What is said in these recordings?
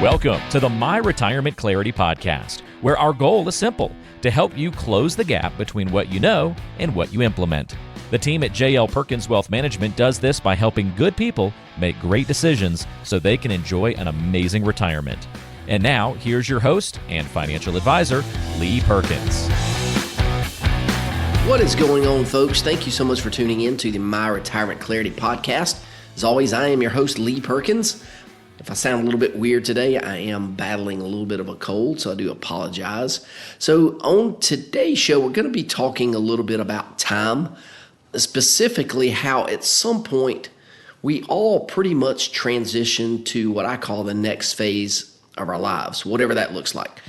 Welcome to the My Retirement Clarity Podcast, where our goal is simple, to help you close the gap between what you know and what you implement. The team at JL Perkins Wealth Management does this by helping good people make great decisions so they can enjoy an amazing retirement. And now, here's your host and financial advisor, Lee Perkins. What is going on, folks? Thank you so much for tuning in to the My Retirement Clarity Podcast. As always, I am your host, Lee Perkins. If I sound a little bit weird today, I am battling a little bit of a cold, so I do apologize. So on today's show, we're going to be talking a little bit about time, specifically how at some point we all pretty much transition to what I call the next phase of our lives, whatever that looks like.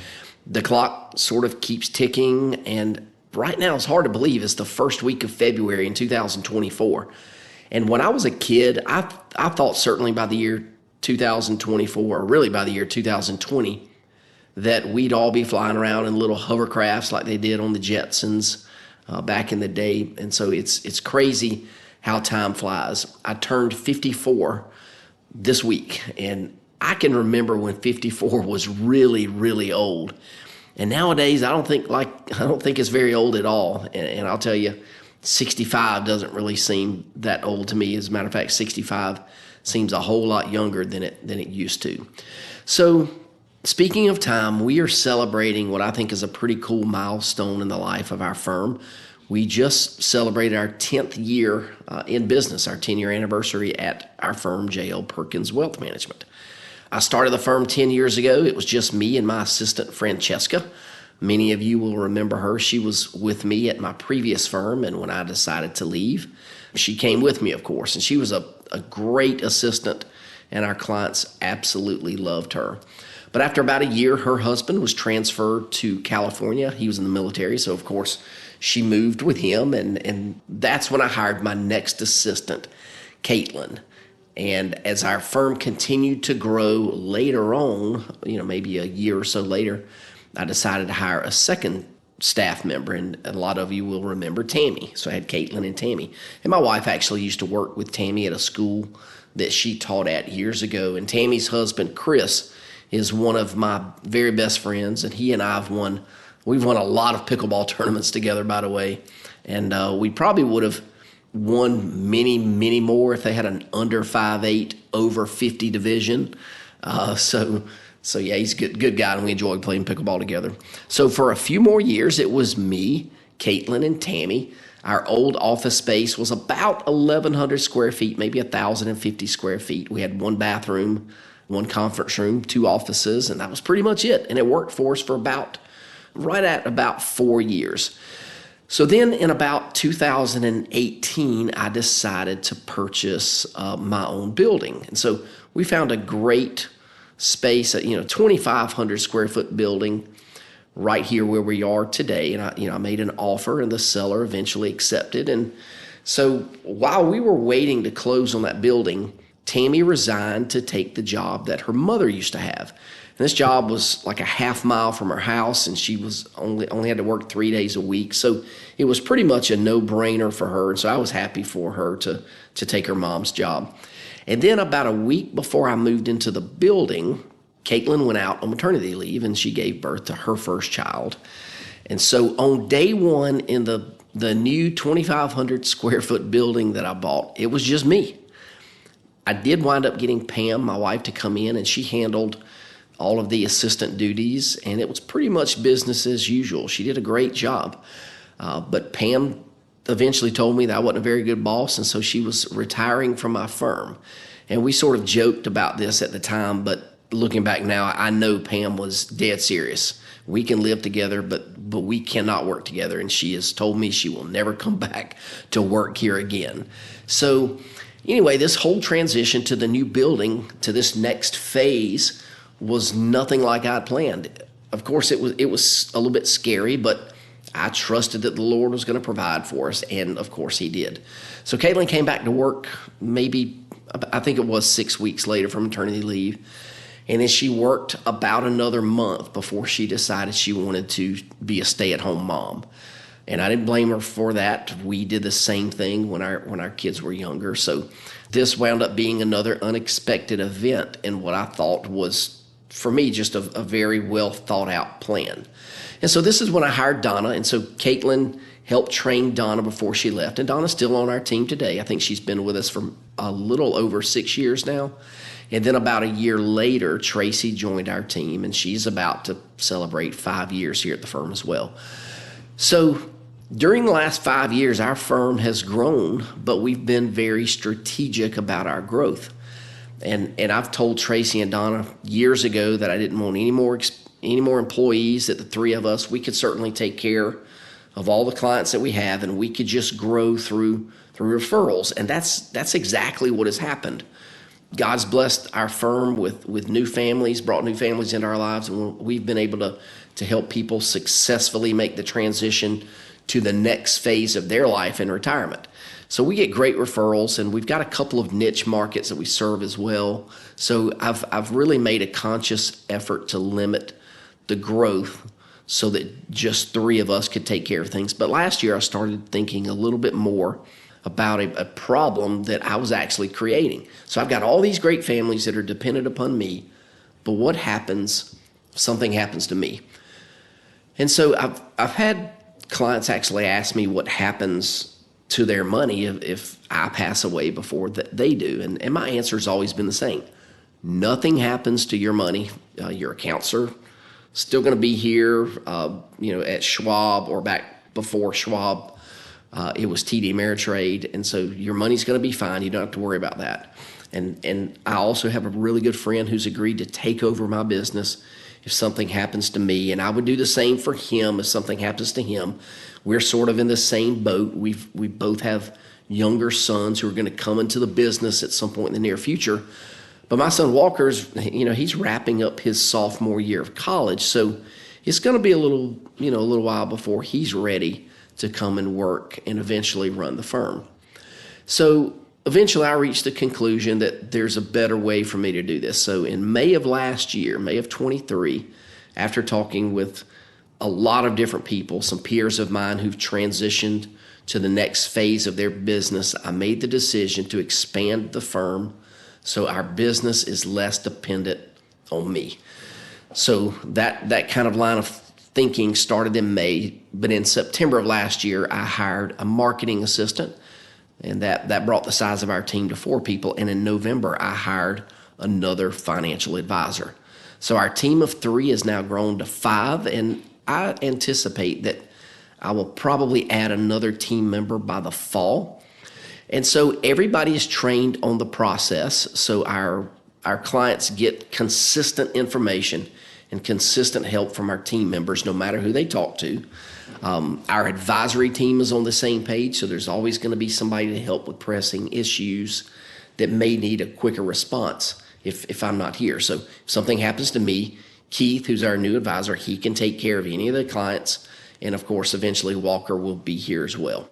The clock sort of keeps ticking, and right now it's hard to believe it's the first week of February in 2024. And when I was a kid, I thought certainly by the year 2024, or really by the year 2020, that we'd all be flying around in little hovercrafts like they did on the Jetsons back in the day. And so it's crazy how time flies. I turned 54 this week, and I can remember when 54 was really, really old. And nowadays, I don't think it's very old at all. And I'll tell you, 65 doesn't really seem that old to me. As a matter of fact, 65 seems a whole lot younger than it used to. So speaking of time, we are celebrating what I think is a pretty cool milestone in the life of our firm. We just celebrated our 10th year in business, our 10-year anniversary at our firm, JL Perkins Wealth Management. I started the firm 10 years ago. It was just me and my assistant, Francesca. Many of you will remember her. She was with me at my previous firm, and when I decided to leave, she came with me, of course, and she was a great assistant, and our clients absolutely loved her. But after about a year, her husband was transferred to California. He was in the military, so of course she moved with him, and that's when I hired my next assistant, Caitlin. And as our firm continued to grow later on, maybe a year or so later, I decided to hire a second staff member, and a lot of you will remember Tammy. So I had Caitlin and Tammy. And my wife actually used to work with Tammy at a school that she taught at years ago. And Tammy's husband, Chris, is one of my very best friends, and he and I we've won a lot of pickleball tournaments together, by the way. And we probably would have won many, many more if they had an under 5'8", over 50 division. So yeah, he's a good guy, and we enjoyed playing pickleball together. So for a few more years, it was me, Caitlin, and Tammy. Our old office space was about 1,100 square feet, maybe 1,050 square feet. We had one bathroom, one conference room, 2 offices, and that was pretty much it. And it worked for us for right at about 4 years. So then in about 2018, I decided to purchase my own building. And so we found a great space, 2,500 square foot building right here where we are today. And I made an offer, and the seller eventually accepted. And so while we were waiting to close on that building, Tammy resigned to take the job that her mother used to have. And this job was like a half mile from her house, and she was only had to work 3 days a week. So it was pretty much a no-brainer for her. And so I was happy for her to take her mom's job. And then about a week before I moved into the building, Caitlin went out on maternity leave, and she gave birth to her first child. And so on day one in the new 2,500 square foot building that I bought, it was just me. I did wind up getting Pam, my wife, to come in, and she handled all of the assistant duties, and it was pretty much business as usual. She did a great job. But Pam eventually told me that I wasn't a very good boss, and so she was retiring from my firm. And we sort of joked about this at the time, but looking back now, I know Pam was dead serious. We can live together, but we cannot work together, and she has told me she will never come back to work here again. So anyway, this whole transition to the new building, to this next phase, was nothing like I'd planned. Of course, it was a little bit scary, but I trusted that the Lord was going to provide for us, and of course he did. So Caitlin came back to work maybe, I think it was 6 weeks later from maternity leave, and then she worked about another month before she decided she wanted to be a stay-at-home mom. And I didn't blame her for that. We did the same thing when our kids were younger. So this wound up being another unexpected event in what I thought was for me, just a very well thought out plan. And so this is when I hired Donna. And so Caitlin helped train Donna before she left. And Donna's still on our team today. I think she's been with us for a little over 6 years now. And then about a year later, Tracy joined our team, and she's about to celebrate 5 years here at the firm as well. So during the last 5 years, our firm has grown, but we've been very strategic about our growth. And I've told Tracy and Donna years ago that I didn't want any more employees, that the three of us, we could certainly take care of all the clients that we have, and we could just grow through referrals. And that's exactly what has happened. God's blessed our firm with new families, brought new families into our lives, and we've been able to help people successfully make the transition to the next phase of their life in retirement. So we get great referrals, and we've got a couple of niche markets that we serve as well. So I've really made a conscious effort to limit the growth so that just three of us could take care of things. But last year I started thinking a little bit more about a problem that I was actually creating. So I've got all these great families that are dependent upon me, but what happens if something happens to me? And so I've had clients actually ask me what happens to their money if I pass away before that they do. And my answer has always been the same. Nothing happens to your money. Your accounts are still going to be here, at Schwab, or back before Schwab. It was TD Ameritrade, and so your money's going to be fine. You don't have to worry about that. And I also have a really good friend who's agreed to take over my business if something happens to me, and I would do the same for him if something happens to him. We're sort of in the same boat. We both have younger sons who are going to come into the business at some point in the near future. But my son Walker's, he's wrapping up his sophomore year of college, so it's going to be a little while before he's ready to come and work and eventually run the firm. So eventually I reached the conclusion that there's a better way for me to do this. So in May of last year, May of 23, after talking with a lot of different people, some peers of mine who've transitioned to the next phase of their business, I made the decision to expand the firm so our business is less dependent on me. So that kind of line of thinking started in May, but in September of last year, I hired a marketing assistant, and that brought the size of our team to 4 people. And in November, I hired another financial advisor. So our team of 3 has now grown to 5, and I anticipate that I will probably add another team member by the fall. And so everybody is trained on the process, so our clients get consistent information and consistent help from our team members, no matter who they talk to. Our advisory team is on the same page, so there's always going to be somebody to help with pressing issues that may need a quicker response if I'm not here. So if something happens to me, Keith, who's our new advisor, he can take care of any of the clients. And of course, eventually Walker will be here as well.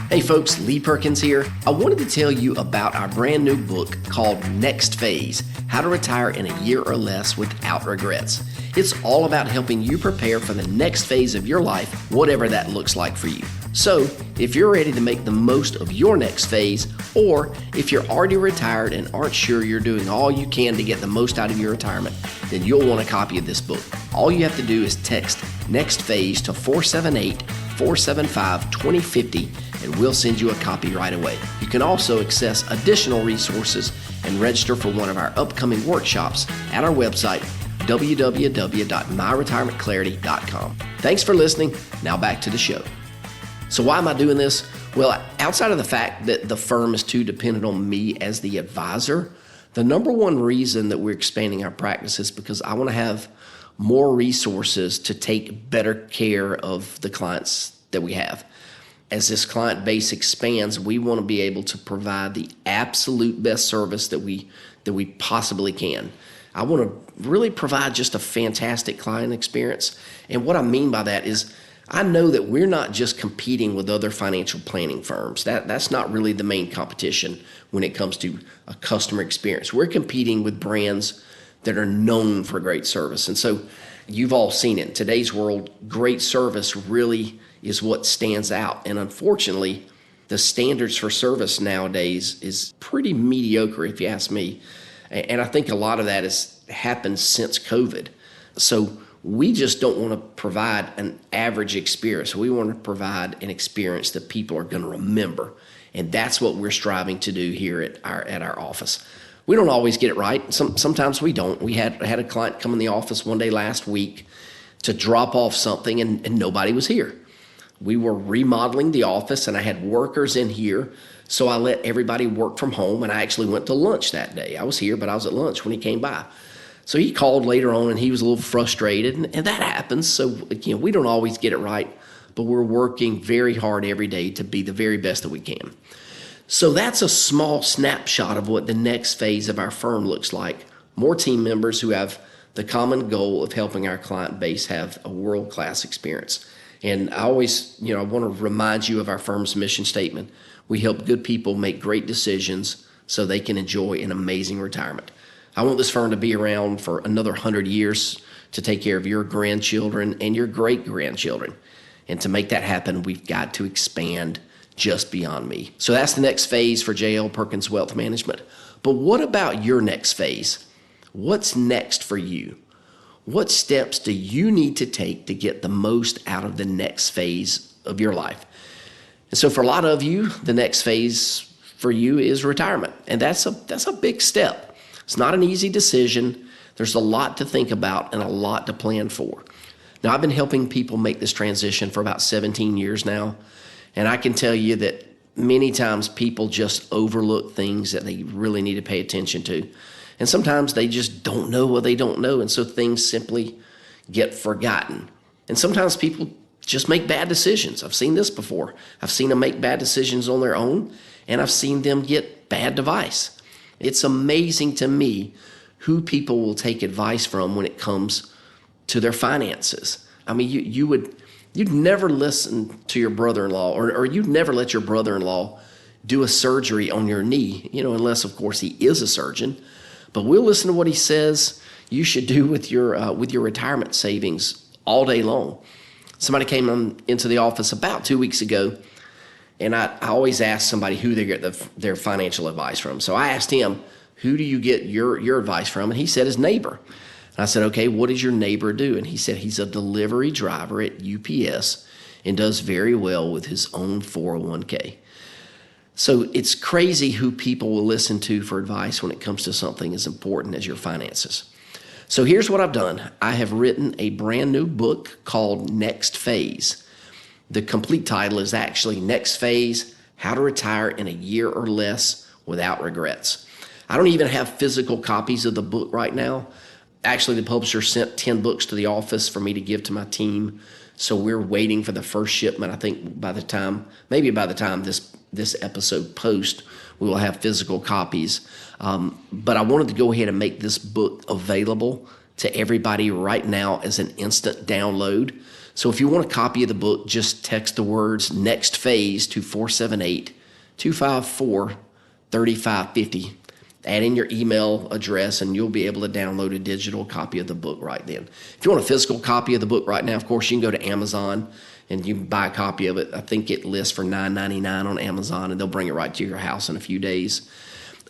Hey folks, Lee Perkins here. I wanted to tell you about our brand new book called Next Phase, How to Retire in a Year or Less Without Regrets. It's all about helping you prepare for the next phase of your life, whatever that looks like for you. So, if you're ready to make the most of your next phase, or if you're already retired and aren't sure you're doing all you can to get the most out of your retirement, then you'll want a copy of this book. All you have to do is text Next Phase to 478-475-2050, and we'll send you a copy right away. You can also access additional resources and register for one of our upcoming workshops at our website, www.myretirementclarity.com. Thanks for listening. Now back to the show. So why am I doing this? Well, outside of the fact that the firm is too dependent on me as the advisor, the number one reason that we're expanding our practice is because I want to have more resources to take better care of the clients that we have. As this client base expands, we want to be able to provide the absolute best service that we possibly can. I want to really provide just a fantastic client experience. And what I mean by that is I know that we're not just competing with other financial planning firms. That's not really the main competition when it comes to a customer experience. We're competing with brands that are known for great service. And so you've all seen it. In today's world, great service really is what stands out. And unfortunately, the standards for service nowadays is pretty mediocre, if you ask me. And I think a lot of that has happened since COVID. So we just don't want to provide an average experience. We want to provide an experience that people are going to remember. And that's what we're striving to do here at our office. We don't always get it right. Sometimes we don't. We had a client come in the office one day last week to drop off something, and nobody was here. We were remodeling the office, and I had workers in here, so I let everybody work from home, and I actually went to lunch that day. I was here, but I was at lunch when he came by. So he called later on, and he was a little frustrated, and that happens. So again, we don't always get it right, but we're working very hard every day to be the very best that we can. So that's a small snapshot of what the next phase of our firm looks like. More team members who have the common goal of helping our client base have a world-class experience. And I always, I want to remind you of our firm's mission statement. We help good people make great decisions so they can enjoy an amazing retirement. I want this firm to be around for another 100 years to take care of your grandchildren and your great-grandchildren. And to make that happen, we've got to expand just beyond me. So that's the next phase for JL Perkins Wealth Management. But what about your next phase? What's next for you? What steps do you need to take to get the most out of the next phase of your life? And so for a lot of you, the next phase for you is retirement. And that's a big step. It's not an easy decision. There's a lot to think about and a lot to plan for. Now, I've been helping people make this transition for about 17 years now. And I can tell you that many times people just overlook things that they really need to pay attention to. And sometimes they just don't know what they don't know. And so things simply get forgotten. And sometimes people just make bad decisions. I've seen this before. I've seen them make bad decisions on their own, and I've seen them get bad advice. It's amazing to me who people will take advice from when it comes to their finances. I mean, you'd never listen to your brother-in-law, or you'd never let your brother-in-law do a surgery on your knee, unless, of course, he is a surgeon. But we'll listen to what he says you should do with your retirement savings all day long. Somebody came into the office about 2 weeks ago, and I always ask somebody who they get their financial advice from. So I asked him, who do you get your advice from? And he said his neighbor. And I said, okay, what does your neighbor do? And he said he's a delivery driver at UPS and does very well with his own 401k. So it's crazy who people will listen to for advice when it comes to something as important as your finances. So here's what I've done. I have written a brand new book called Next Phase. The complete title is actually Next Phase, How to Retire in a Year or Less Without Regrets. I don't even have physical copies of the book right now. Actually, the publisher sent 10 books to the office for me to give to my team. So we're waiting for the first shipment. I think by the time this episode posts, we will have physical copies. But I wanted to go ahead and make this book available to everybody right now as an instant download. So if you want a copy of the book, just text the words Next Phase to 478-254-3550. Add in your email address, and you'll be able to download a digital copy of the book right then. If you want a physical copy of the book right now, of course, you can go to Amazon and you can buy a copy of it. I think it lists for $9.99 on Amazon, and they'll bring it right to your house in a few days.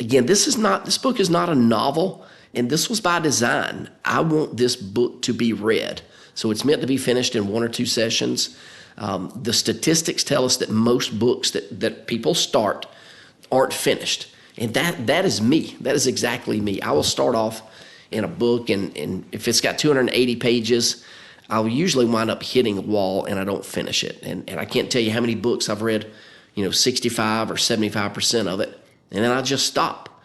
Again, this book is not a novel, and this was by design. I want this book to be read. So it's meant to be finished in 1 or 2 sessions. The statistics tell us that most books that people start aren't finished. And that is me. That is exactly me. I will start off in a book, and if it's got 280 pages, I'll usually wind up hitting a wall and I don't finish it. And I can't tell you how many books I've read, 65 or 75% of it, and then I just stop.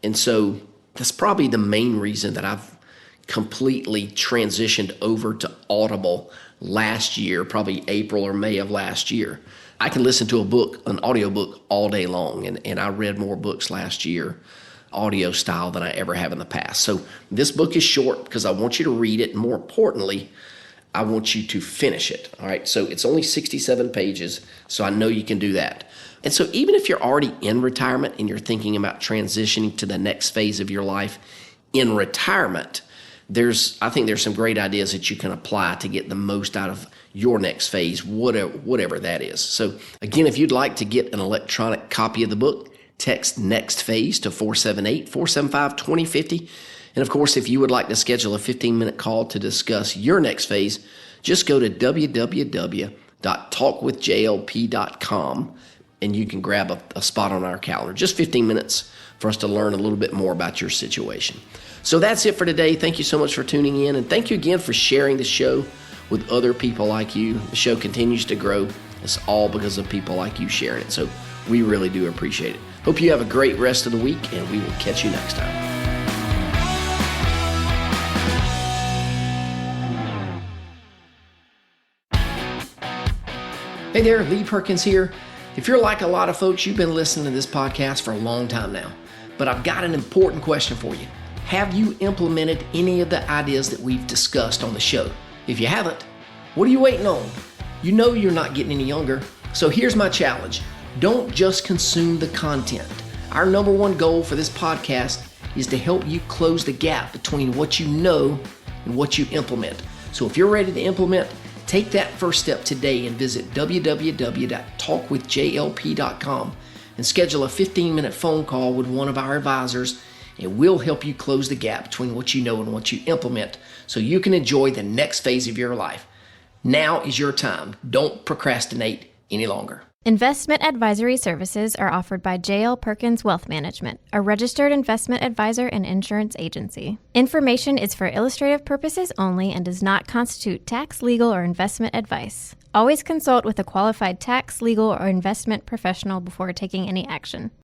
And so that's probably the main reason that I've completely transitioned over to Audible last year, probably April or May of last year. I can listen to an audiobook all day long, and I read more books last year, audio style, than I ever have in the past. So this book is short because I want you to read it, and more importantly, I want you to finish it. All right, so it's only 67 pages, so I know you can do that. And so even if you're already in retirement and you're thinking about transitioning to the next phase of your life in retirement, I think there's some great ideas that you can apply to get the most out of your next phase, whatever that is. So again, if you'd like to get an electronic copy of the book, Text Next Phase to 478-475-2050. And of course, if you would like to schedule a 15-minute call to discuss your next phase, just go to www.talkwithjlp.com and you can grab a spot on our calendar. Just 15 minutes for us to learn a little bit more about your situation. So that's it for today. Thank you so much for tuning in, and thank you again for sharing the show with other people like you. The show continues to grow. It's all because of people like you sharing it. So we really do appreciate it. Hope you have a great rest of the week, and we will catch you next time. Hey there, Lee Perkins here. If you're like a lot of folks, you've been listening to this podcast for a long time now. But I've got an important question for you. Have you implemented any of the ideas that we've discussed on the show? If you haven't, what are you waiting on? You know you're not getting any younger. So here's my challenge. Don't just consume the content. Our number one goal for this podcast is to help you close the gap between what you know and what you implement. So if you're ready to implement, take that first step today and visit www.talkwithjlp.com and schedule a 15-minute phone call with one of our advisors, and we'll help you close the gap between what you know and what you implement so you can enjoy the next phase of your life. Now is your time. Don't procrastinate any longer. Investment advisory services are offered by JL Perkins Wealth Management, a registered investment advisor and insurance agency. Information is for illustrative purposes only and does not constitute tax, legal, or investment advice. Always consult with a qualified tax, legal, or investment professional before taking any action.